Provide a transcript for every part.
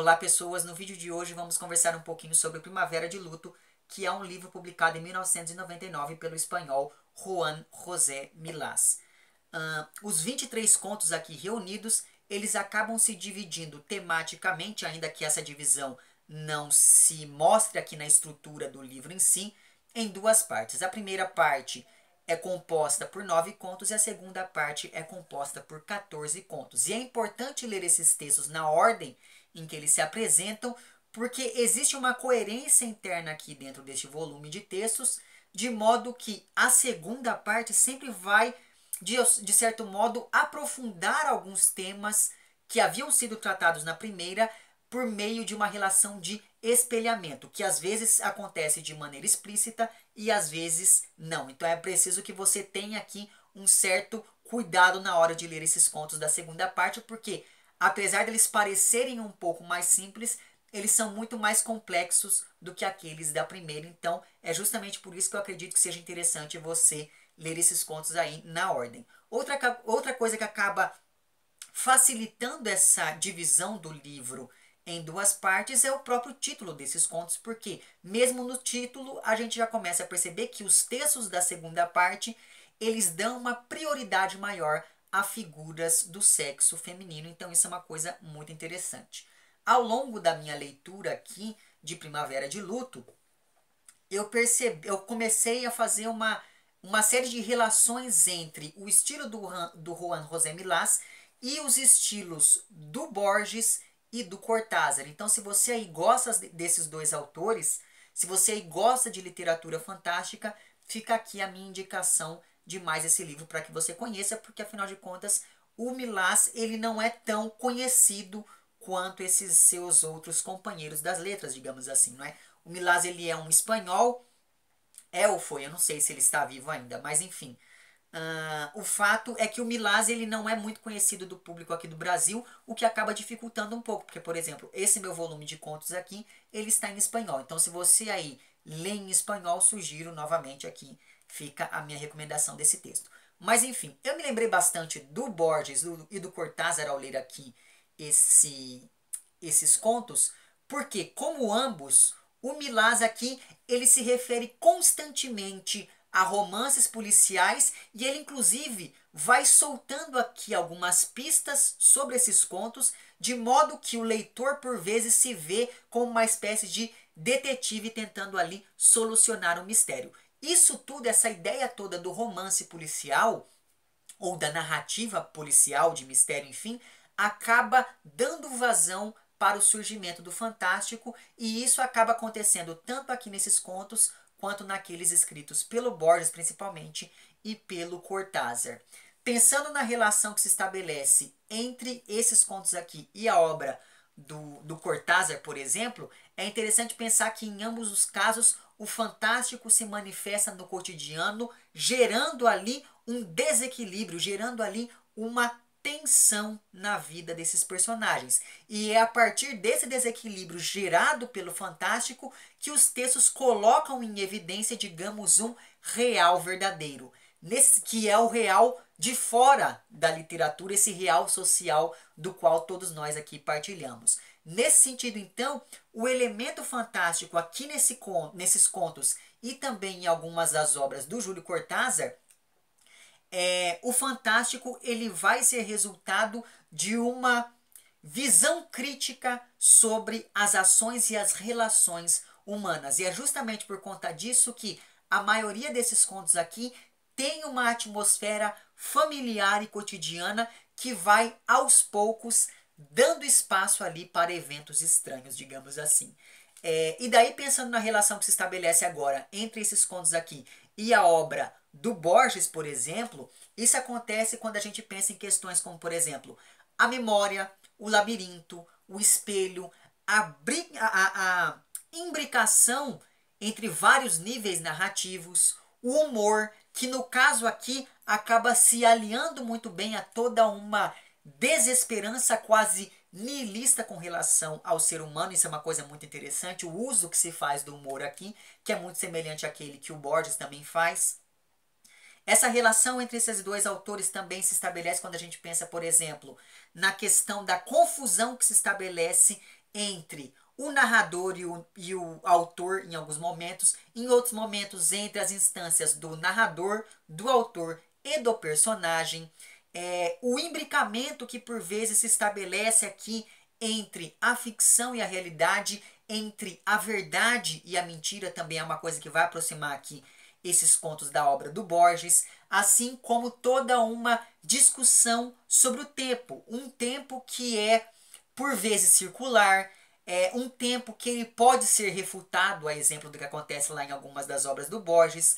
Olá pessoas, no vídeo de hoje vamos conversar um pouquinho sobre Primavera de Luto, que é um livro publicado em 1999 pelo espanhol Juan José Milás. Os 23 contos aqui reunidos, eles acabam se dividindo tematicamente, ainda que essa divisão não se mostre aqui na estrutura do livro em si, em duas partes. A primeira parte é composta por 9 contos e a segunda parte é composta por 14 contos. E é importante ler esses textos na ordem em que eles se apresentam, porque existe uma coerência interna aqui dentro deste volume de textos, de modo que a segunda parte sempre vai, de certo modo, aprofundar alguns temas que haviam sido tratados na primeira por meio de uma relação de espelhamento, que às vezes acontece de maneira explícita e às vezes não. Então é preciso que você tenha aqui um certo cuidado na hora de ler esses contos da segunda parte, porque apesar deles parecerem um pouco mais simples, eles são muito mais complexos do que aqueles da primeira. Então é justamente por isso que eu acredito que seja interessante você ler esses contos aí na ordem. Outra coisa que acaba facilitando essa divisão do livro em duas partes é o próprio título desses contos, porque mesmo no título a gente já começa a perceber que os textos da segunda parte, eles dão uma prioridade maior a figuras do sexo feminino, então isso é uma coisa muito interessante. Ao longo da minha leitura aqui de Primavera de Luto, eu comecei a fazer uma série de relações entre o estilo do Juan José Milás e os estilos do Borges e do Cortázar. Então, se você aí gosta desses dois autores, se você aí gosta de literatura fantástica, fica aqui a minha indicação de mais esse livro para que você conheça, porque afinal de contas, o Milás ele não é tão conhecido quanto esses seus outros companheiros das letras, digamos assim, não é? O Milás ele é um espanhol, ou foi, eu não sei se ele está vivo ainda, mas enfim. O fato é que o Milás ele não é muito conhecido do público aqui do Brasil, o que acaba dificultando um pouco, porque, por exemplo, esse meu volume de contos aqui, ele está em espanhol. Então, se você aí lê em espanhol, sugiro novamente aqui, fica a minha recomendação desse texto. Mas, enfim, eu me lembrei bastante do Borges e do Cortázar ao ler aqui esses contos, porque, como ambos, o Milás aqui, ele se refere constantemente a romances policiais e ele inclusive vai soltando aqui algumas pistas sobre esses contos, de modo que o leitor por vezes se vê como uma espécie de detetive tentando ali solucionar um mistério. Isso tudo, essa ideia toda do romance policial ou da narrativa policial de mistério, enfim, acaba dando vazão para o surgimento do fantástico, e isso acaba acontecendo tanto aqui nesses contos quanto naqueles escritos pelo Borges principalmente e pelo Cortázar. Pensando na relação que se estabelece entre esses contos aqui e a obra do Cortázar, por exemplo, é interessante pensar que em ambos os casos o fantástico se manifesta no cotidiano, gerando ali um desequilíbrio, gerando ali uma tensão na vida desses personagens. E é a partir desse desequilíbrio gerado pelo fantástico que os textos colocam em evidência, digamos, um real verdadeiro, que é o real de fora da literatura, esse real social do qual todos nós aqui partilhamos. Nesse sentido, então, o elemento fantástico aqui nesses contos e também em algumas das obras do Júlio Cortázar, o fantástico ele vai ser resultado de uma visão crítica sobre as ações e as relações humanas. E é justamente por conta disso que a maioria desses contos aqui tem uma atmosfera familiar e cotidiana que vai aos poucos dando espaço ali para eventos estranhos, digamos assim. E daí, pensando na relação que se estabelece agora entre esses contos aqui e a obra do Borges, por exemplo, isso acontece quando a gente pensa em questões como, por exemplo, a memória, o labirinto, o espelho, a imbricação entre vários níveis narrativos, o humor, que no caso aqui acaba se aliando muito bem a toda uma desesperança quase nihilista com relação ao ser humano. Isso é uma coisa muito interessante, o uso que se faz do humor aqui, que é muito semelhante àquele que o Borges também faz. Essa relação entre esses dois autores também se estabelece quando a gente pensa, por exemplo, na questão da confusão que se estabelece entre o narrador e o autor em alguns momentos, em outros momentos entre as instâncias do narrador, do autor e do personagem. O imbricamento que por vezes se estabelece aqui entre a ficção e a realidade, entre a verdade e a mentira, também é uma coisa que vai aproximar aqui esses contos da obra do Borges, assim como toda uma discussão sobre o tempo, um tempo que é por vezes circular, um tempo que ele pode ser refutado, a exemplo do que acontece lá em algumas das obras do Borges,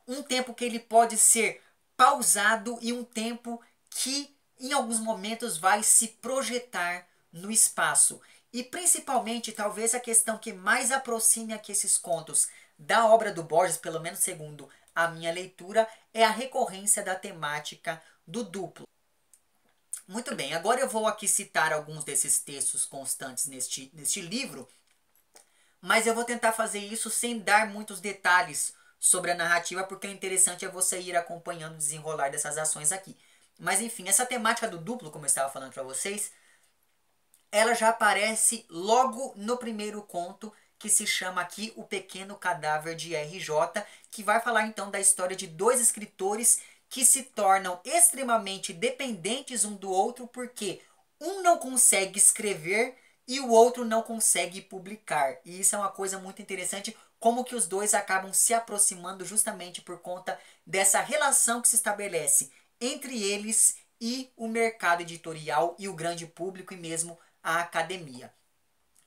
um tempo que ele pode ser pausado e um tempo que em alguns momentos vai se projetar no espaço. E principalmente, talvez a questão que mais aproxime aqui esses contos da obra do Borges, pelo menos segundo a minha leitura, é a recorrência da temática do duplo. Muito bem, agora eu vou aqui citar alguns desses textos constantes neste livro, mas eu vou tentar fazer isso sem dar muitos detalhes sobre a narrativa, porque o interessante é você ir acompanhando o desenrolar dessas ações aqui. Mas enfim, essa temática do duplo, como eu estava falando para vocês, ela já aparece logo no primeiro conto, que se chama aqui O Pequeno Cadáver de R.J., que vai falar então da história de dois escritores que se tornam extremamente dependentes um do outro, porque um não consegue escrever e o outro não consegue publicar. E isso é uma coisa muito interessante, como que os dois acabam se aproximando justamente por conta dessa relação que se estabelece entre eles e o mercado editorial e o grande público e mesmo a academia.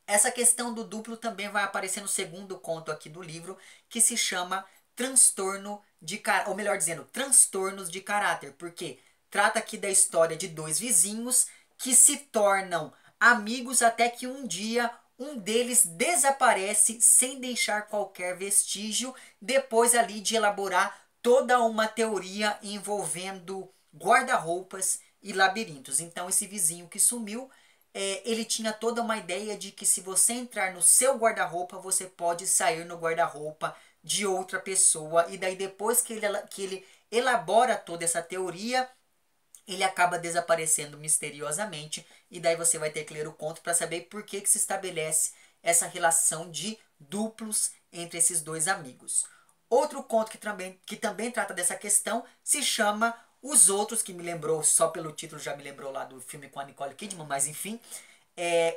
Essa questão do duplo também vai aparecer no segundo conto aqui do livro, que se chama Transtorno de Caráter, ou melhor dizendo, Transtornos de Caráter, porque trata aqui da história de dois vizinhos que se tornam amigos até que um dia um deles desaparece sem deixar qualquer vestígio, depois ali de elaborar toda uma teoria envolvendo guarda-roupas e labirintos. Então esse vizinho que sumiu, ele tinha toda uma ideia de que se você entrar no seu guarda-roupa, você pode sair no guarda-roupa de outra pessoa. E daí depois que ele elabora toda essa teoria, ele acaba desaparecendo misteriosamente. E daí você vai ter que ler o conto para saber por que se estabelece essa relação de duplos entre esses dois amigos. Outro conto que também trata dessa questão se chama Os Outros, que me lembrou, só pelo título já me lembrou lá do filme com a Nicole Kidman, mas enfim.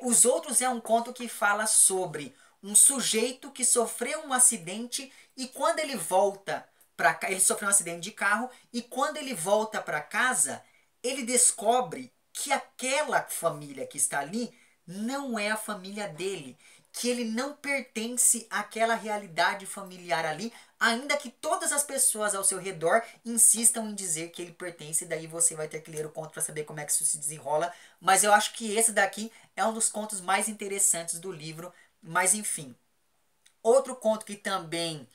Os Outros é um conto que fala sobre um sujeito que sofreu um acidente e quando ele volta para cá, ele sofreu um acidente de carro e quando ele volta para casa, ele descobre que aquela família que está ali não é a família dele, que ele não pertence àquela realidade familiar ali, ainda que todas as pessoas ao seu redor insistam em dizer que ele pertence, daí você vai ter que ler o conto para saber como é que isso se desenrola, mas eu acho que esse daqui é um dos contos mais interessantes do livro, mas enfim. Outro conto que também,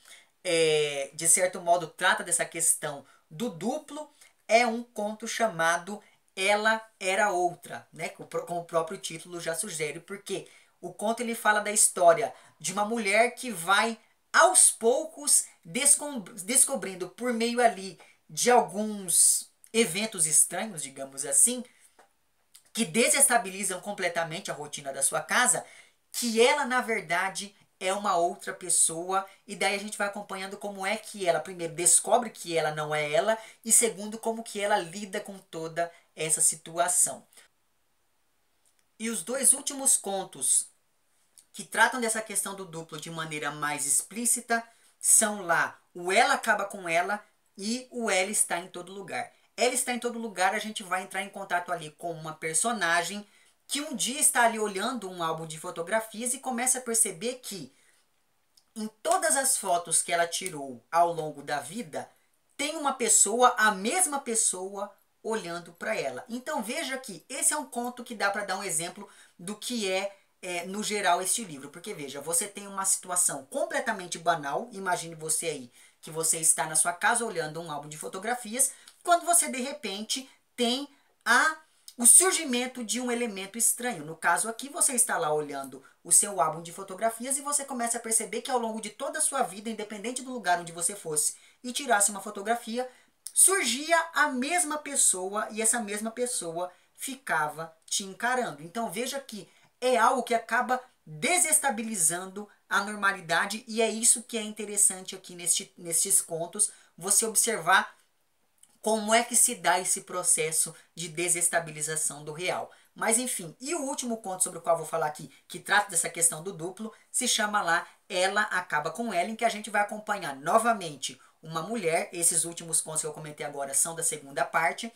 de certo modo, trata dessa questão do duplo, é um conto chamado Ela Era Outra, né? Como o próprio título já sugere, porque o conto ele fala da história de uma mulher que vai aos poucos descobrindo por meio ali de alguns eventos estranhos, digamos assim, que desestabilizam completamente a rotina da sua casa, que ela na verdade é uma outra pessoa, e daí a gente vai acompanhando como é que ela primeiro descobre que ela não é ela e segundo como que ela lida com toda essa situação. E os dois últimos contos que tratam dessa questão do duplo de maneira mais explícita são lá o Ela Acaba com Ela e o Ela Está em Todo Lugar. Ela Está em Todo Lugar, a gente vai entrar em contato ali com uma personagem que um dia está ali olhando um álbum de fotografias e começa a perceber que em todas as fotos que ela tirou ao longo da vida, tem uma pessoa, a mesma pessoa, olhando para ela. Então veja que esse é um conto que dá para dar um exemplo do que no geral, este livro. Porque veja, você tem uma situação completamente banal. Imagine você aí, que você está na sua casa olhando um álbum de fotografias, quando você de repente tem o surgimento de um elemento estranho. No caso aqui, você está lá olhando o seu álbum de fotografias e você começa a perceber que ao longo de toda a sua vida, independente do lugar onde você fosse e tirasse uma fotografia, surgia a mesma pessoa e essa mesma pessoa ficava te encarando. Então veja que é algo que acaba desestabilizando a normalidade, e é isso que é interessante aqui nestes contos, você observar como é que se dá esse processo de desestabilização do real. Mas enfim, e o último conto sobre o qual eu vou falar aqui, que trata dessa questão do duplo, se chama lá Ela Acaba com Ela, em que a gente vai acompanhar novamente uma mulher. Esses últimos contos que eu comentei agora são da segunda parte.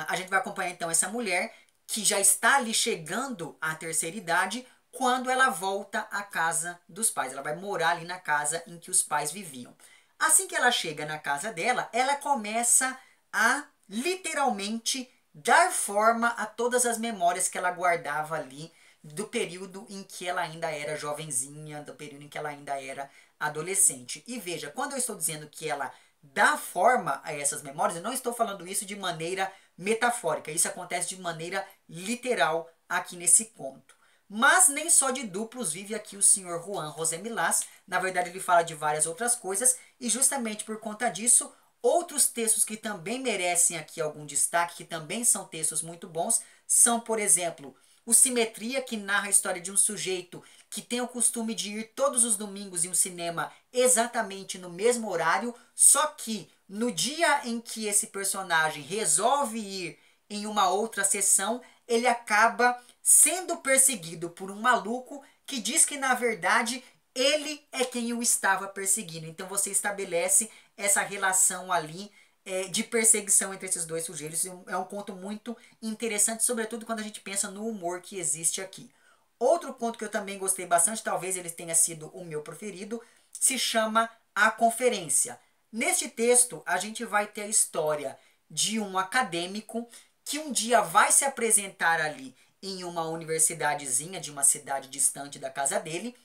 A gente vai acompanhar então essa mulher que já está ali chegando à terceira idade quando ela volta à casa dos pais. Ela vai morar ali na casa em que os pais viviam. Assim que ela chega na casa dela, ela começa a literalmente dar forma a todas as memórias que ela guardava ali do período em que ela ainda era jovenzinha, do período em que ela ainda era adolescente. E veja, quando eu estou dizendo que ela dá forma a essas memórias, eu não estou falando isso de maneira metafórica, isso acontece de maneira literal aqui nesse conto. Mas nem só de duplos vive aqui o senhor Juan José Milás. Na verdade, ele fala de várias outras coisas, e justamente por conta disso, outros textos que também merecem aqui algum destaque, que também são textos muito bons, são, por exemplo, o Simetria, que narra a história de um sujeito que tem o costume de ir todos os domingos em um cinema exatamente no mesmo horário, só que no dia em que esse personagem resolve ir em uma outra sessão, ele acaba sendo perseguido por um maluco que diz que, na verdade, ele é quem o estava perseguindo. Então você estabelece essa relação ali de perseguição entre esses dois sujeitos. É um conto muito interessante, sobretudo quando a gente pensa no humor que existe aqui. Outro conto que eu também gostei bastante, talvez ele tenha sido o meu preferido, se chama A Conferência. Neste texto, a gente vai ter a história de um acadêmico que um dia vai se apresentar ali em uma universidadezinha de uma cidade distante da casa dele.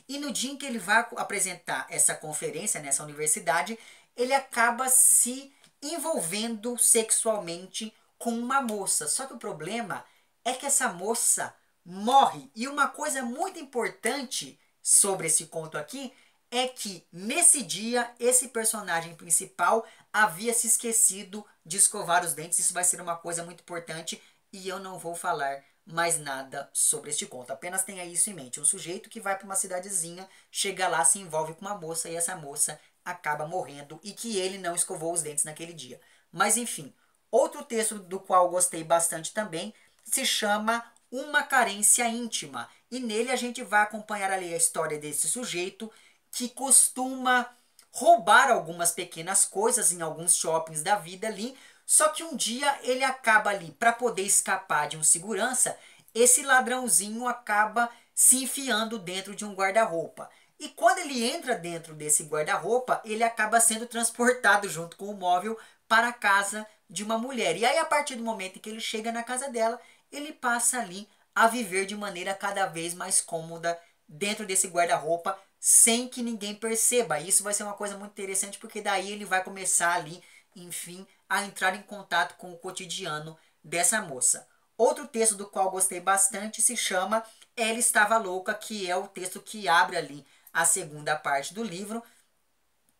E no dia em que ele vai apresentar essa conferência nessa universidade, ele acaba se envolvendo sexualmente com uma moça. Só que o problema é que essa moça morre. E uma coisa muito importante sobre esse conto aqui é que nesse dia esse personagem principal havia se esquecido de escovar os dentes. Isso vai ser uma coisa muito importante e eu não vou falar mais nada sobre este conto. Apenas tenha isso em mente. Um sujeito que vai para uma cidadezinha, chega lá, se envolve com uma moça e essa moça acaba morrendo e que ele não escovou os dentes naquele dia. Mas enfim, outro texto do qual gostei bastante também se chama Uma Carência Íntima. E nele a gente vai acompanhar ali a história desse sujeito que costuma roubar algumas pequenas coisas em alguns shoppings da vida ali. Só que um dia ele acaba ali, para poder escapar de um segurança, esse ladrãozinho acaba se enfiando dentro de um guarda-roupa. E quando ele entra dentro desse guarda-roupa, ele acaba sendo transportado junto com o móvel para a casa de uma mulher. E aí, a partir do momento em que ele chega na casa dela, ele passa ali a viver de maneira cada vez mais cômoda dentro desse guarda-roupa, sem que ninguém perceba. Isso vai ser uma coisa muito interessante, porque daí ele vai começar ali, enfim, a entrar em contato com o cotidiano dessa moça. Outro texto do qual gostei bastante se chama Ela Estava Louca, que é o texto que abre ali a segunda parte do livro,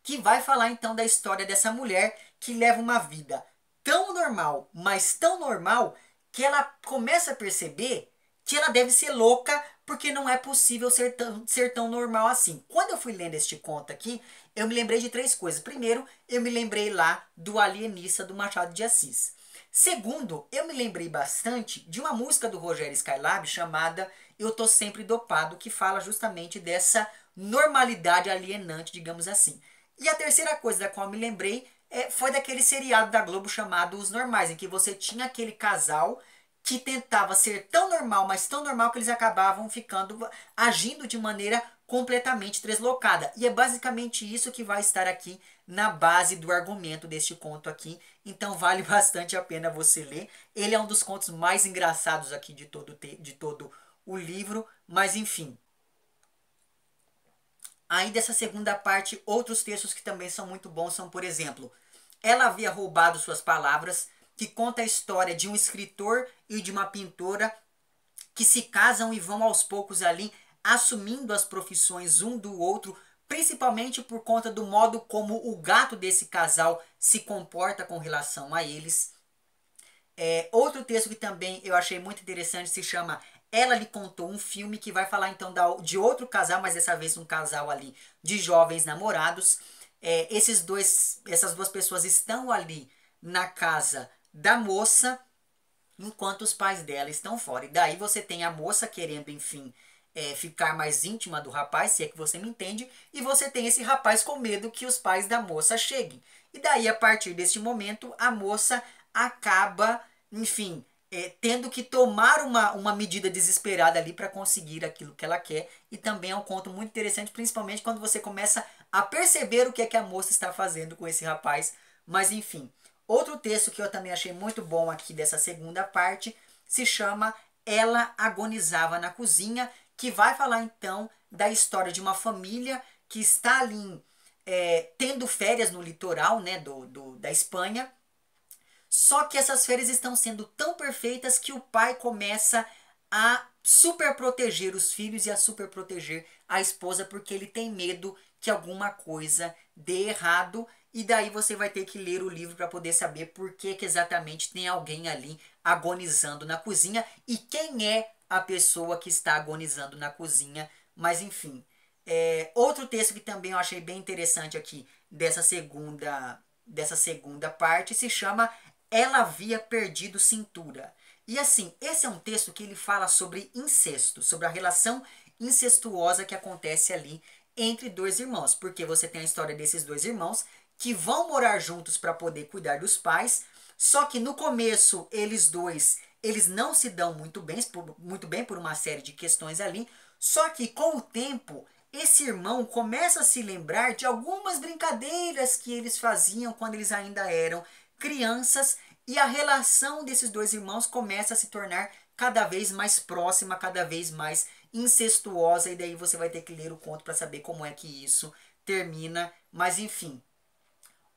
que vai falar então da história dessa mulher que leva uma vida tão normal, mas tão normal, que ela começa a perceber que ela deve ser louca, porque não é possível ser tão normal assim. Quando eu fui lendo este conto aqui, eu me lembrei de três coisas. Primeiro, eu me lembrei lá do Alienista do Machado de Assis. Segundo, eu me lembrei bastante de uma música do Rogério Skylab chamada Eu Tô Sempre Dopado, que fala justamente dessa normalidade alienante, digamos assim. E a terceira coisa da qual eu me lembrei foi daquele seriado da Globo chamado Os Normais, em que você tinha aquele casal que tentava ser tão normal, mas tão normal que eles acabavam agindo de maneira completamente deslocada. E é basicamente isso que vai estar aqui na base do argumento deste conto aqui. Então vale bastante a pena você ler. Ele é um dos contos mais engraçados aqui de todo o livro, mas enfim. Aí dessa segunda parte, outros textos que também são muito bons são, por exemplo, Ela Havia Roubado Suas Palavras, que conta a história de um escritor e de uma pintora que se casam e vão aos poucos ali assumindo as profissões um do outro, principalmente por conta do modo como o gato desse casal se comporta com relação a eles. Outro texto que também eu achei muito interessante se chama ela lhe contou um filme que vai falar então de outro casal, mas dessa vez um casal ali de jovens namorados. Essas duas pessoas estão ali na casa da moça, enquanto os pais dela estão fora. E daí você tem a moça querendo, enfim, ficar mais íntima do rapaz, se é que você me entende, e você tem esse rapaz com medo que os pais da moça cheguem. E daí, a partir deste momento, a moça acaba, enfim, tendo que tomar uma medida desesperada ali para conseguir aquilo que ela quer. E também é um conto muito interessante, principalmente quando você começa a perceber o que é que a moça está fazendo com esse rapaz. Mas enfim, outro texto que eu também achei muito bom aqui dessa segunda parte se chama Ela Agonizava na Cozinha, que vai falar então da história de uma família que está ali tendo férias no litoral, né, da Espanha. Só que essas férias estão sendo tão perfeitas que o pai começa a super proteger os filhos e a super proteger a esposa, porque ele tem medo que alguma coisa dê errado. E daí você vai ter que ler o livro para poder saber por que exatamente tem alguém ali agonizando na cozinha e quem é a pessoa que está agonizando na cozinha. Mas enfim, outro texto que também eu achei bem interessante aqui dessa segunda parte se chama Ela Havia Perdido Cintura. E assim, esse é um texto que ele fala sobre incesto, sobre a relação incestuosa que acontece ali entre dois irmãos, porque você tem a história desses dois irmãos que vão morar juntos para poder cuidar dos pais, só que no começo eles não se dão muito bem por uma série de questões ali, só que com o tempo esse irmão começa a se lembrar de algumas brincadeiras que eles faziam quando eles ainda eram crianças, e a relação desses dois irmãos começa a se tornar cada vez mais próxima, cada vez mais incestuosa, e daí você vai ter que ler o conto para saber como é que isso termina. Mas enfim,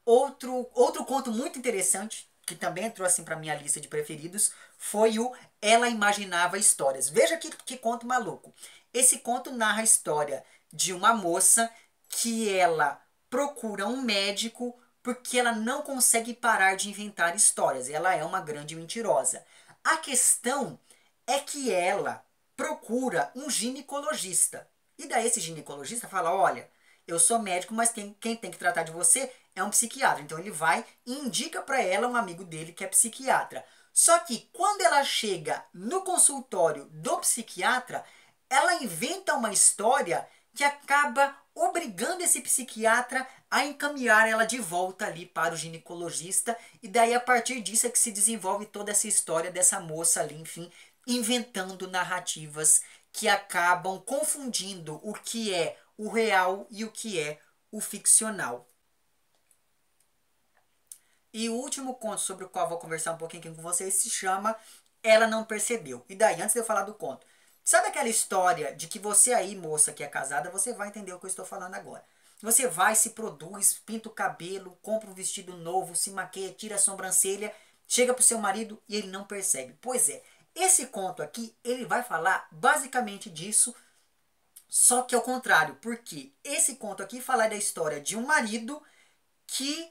outro conto muito interessante, que também entrou assim para minha lista de preferidos, foi o Ela Imaginava Histórias. Veja que conto maluco. Esse conto narra a história de uma moça que ela procura um médico porque ela não consegue parar de inventar histórias. Ela é uma grande mentirosa. A questão é que ela procura um ginecologista. E daí esse ginecologista fala, olha, eu sou médico, mas quem tem que tratar de você é um psiquiatra. Então ele vai e indica para ela um amigo dele que é psiquiatra. Só que quando ela chega no consultório do psiquiatra, ela inventa uma história que acaba obrigando esse psiquiatra a encaminhar ela de volta ali para o ginecologista. E daí a partir disso é que se desenvolve toda essa história dessa moça ali, enfim, inventando narrativas que acabam confundindo o que é o real e o que é o ficcional. E o último conto sobre o qual vou conversar um pouquinho aqui com vocês se chama Ela Não Percebeu. E daí, antes de eu falar do conto, sabe aquela história de que você aí, moça que é casada, você vai entender o que eu estou falando agora. Você vai, se produz, pinta o cabelo, compra um vestido novo, se maquia, tira a sobrancelha, chega pro seu marido e ele não percebe. Pois é, esse conto aqui, ele vai falar basicamente disso, só que ao contrário, porque esse conto aqui fala da história de um marido que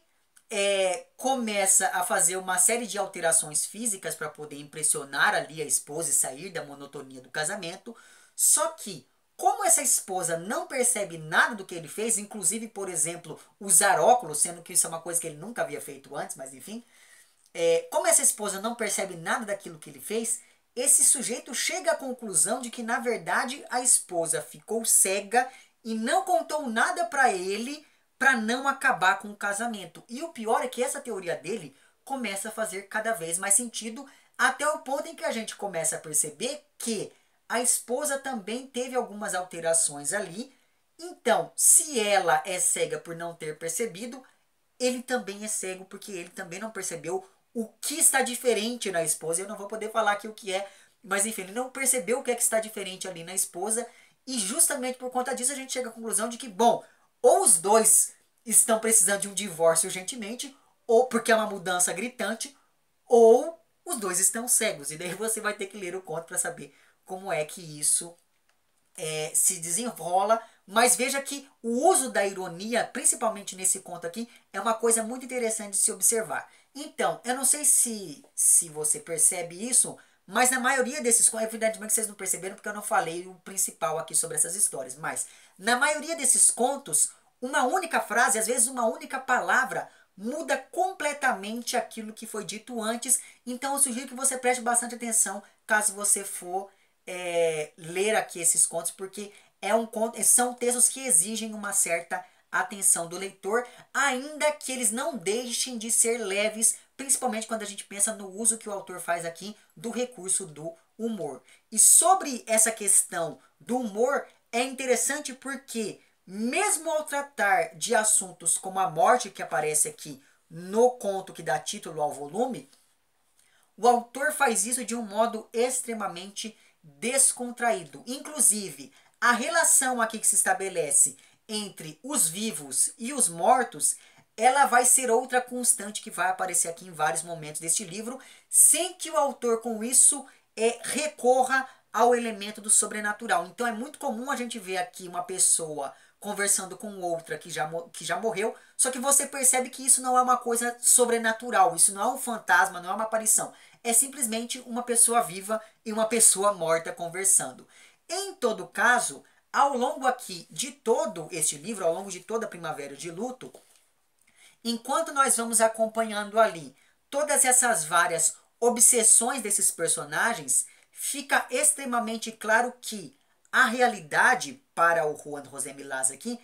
começa a fazer uma série de alterações físicas para poder impressionar ali a esposa e sair da monotonia do casamento. Só que, como essa esposa não percebe nada do que ele fez, inclusive, por exemplo, usar óculos, sendo que isso é uma coisa que ele nunca havia feito antes, mas enfim, como essa esposa não percebe nada daquilo que ele fez, esse sujeito chega à conclusão de que, na verdade, a esposa ficou cega e não contou nada para ele para não acabar com o casamento. E o pior é que essa teoria dele começa a fazer cada vez mais sentido, até o ponto em que a gente começa a perceber que a esposa também teve algumas alterações ali. Então, se ela é cega por não ter percebido, ele também é cego porque ele também não percebeu o que está diferente na esposa. Eu não vou poder falar aqui o que é, mas enfim, ele não percebeu o que é que está diferente ali na esposa. E justamente por conta disso a gente chega à conclusão de que, bom, ou os dois estão precisando de um divórcio urgentemente, ou porque é uma mudança gritante, ou os dois estão cegos. E daí você vai ter que ler o conto para saber como é que isso se desenrola. Mas veja que o uso da ironia, principalmente nesse conto aqui, é uma coisa muito interessante de se observar. Então, eu não sei se você percebe isso, Mas na maioria desses contos, evidentemente vocês não perceberam porque eu não falei o principal aqui sobre essas histórias, mas na maioria desses contos, uma única frase, às vezes uma única palavra, muda completamente aquilo que foi dito antes. Então eu sugiro que você preste bastante atenção caso você for ler aqui esses contos, porque são textos que exigem uma certa atenção do leitor, ainda que eles não deixem de ser leves, principalmente quando a gente pensa no uso que o autor faz aqui do recurso do humor. E sobre essa questão do humor, é interessante porque, mesmo ao tratar de assuntos como a morte que aparece aqui no conto que dá título ao volume, o autor faz isso de um modo extremamente descontraído. Inclusive, a relação aqui que se estabelece entre os vivos e os mortos, ela vai ser outra constante que vai aparecer aqui em vários momentos deste livro, sem que o autor com isso recorra ao elemento do sobrenatural. Então é muito comum a gente ver aqui uma pessoa conversando com outra que já morreu, só que você percebe que isso não é uma coisa sobrenatural, isso não é um fantasma, não é uma aparição. É simplesmente uma pessoa viva e uma pessoa morta conversando. Em todo caso, ao longo aqui de todo este livro, ao longo de toda a Primavera de Luto, enquanto nós vamos acompanhando ali todas essas várias obsessões desses personagens, fica extremamente claro que a realidade, para o Juan José Milás aqui,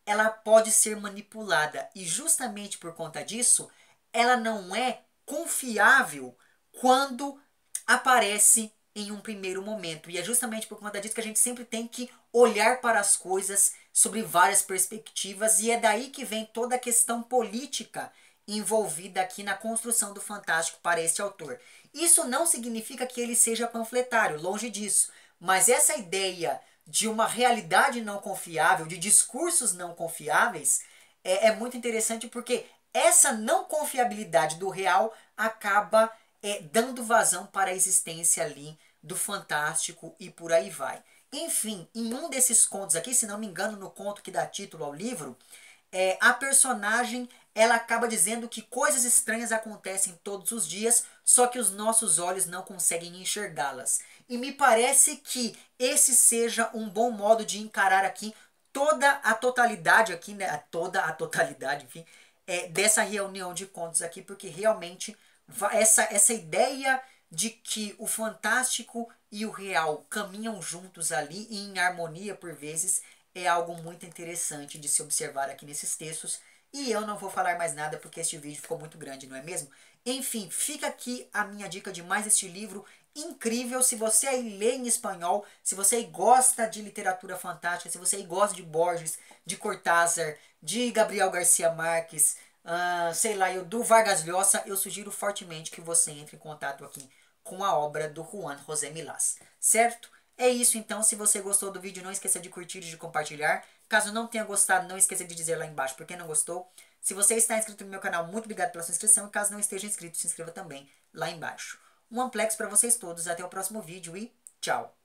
ela pode ser manipulada. E justamente por conta disso, ela não é confiável quando aparece em um primeiro momento. E é justamente por conta disso que a gente sempre tem que olhar para as coisas sobre várias perspectivas, e é daí que vem toda a questão política envolvida aqui na construção do fantástico para este autor. Isso não significa que ele seja panfletário, longe disso, mas essa ideia de uma realidade não confiável, de discursos não confiáveis, é muito interessante porque essa não confiabilidade do real acaba dando vazão para a existência ali do fantástico e por aí vai. Enfim, em um desses contos aqui, se não me engano, no conto que dá título ao livro, a personagem ela acaba dizendo que coisas estranhas acontecem todos os dias, só que os nossos olhos não conseguem enxergá-las. E me parece que esse seja um bom modo de encarar aqui toda a totalidade aqui, né? Toda a totalidade, enfim, dessa reunião de contos aqui, porque realmente essa ideia de que o fantástico e o real caminham juntos ali e em harmonia por vezes é algo muito interessante de se observar aqui nesses textos. E eu não vou falar mais nada porque este vídeo ficou muito grande, não é mesmo? Enfim, fica aqui a minha dica de mais este livro incrível. Se você aí lê em espanhol, se você aí gosta de literatura fantástica, se você aí gosta de Borges, de Cortázar, de Gabriel Garcia Marques, sei lá, do Vargas Llosa, eu sugiro fortemente que você entre em contato aqui com a obra do Juan José Milás, certo? É isso então, se você gostou do vídeo, não esqueça de curtir e de compartilhar. Caso não tenha gostado, não esqueça de dizer lá embaixo por que não gostou. Se você está inscrito no meu canal, muito obrigado pela sua inscrição. E caso não esteja inscrito, se inscreva também lá embaixo. Um amplex para vocês todos, até o próximo vídeo e tchau!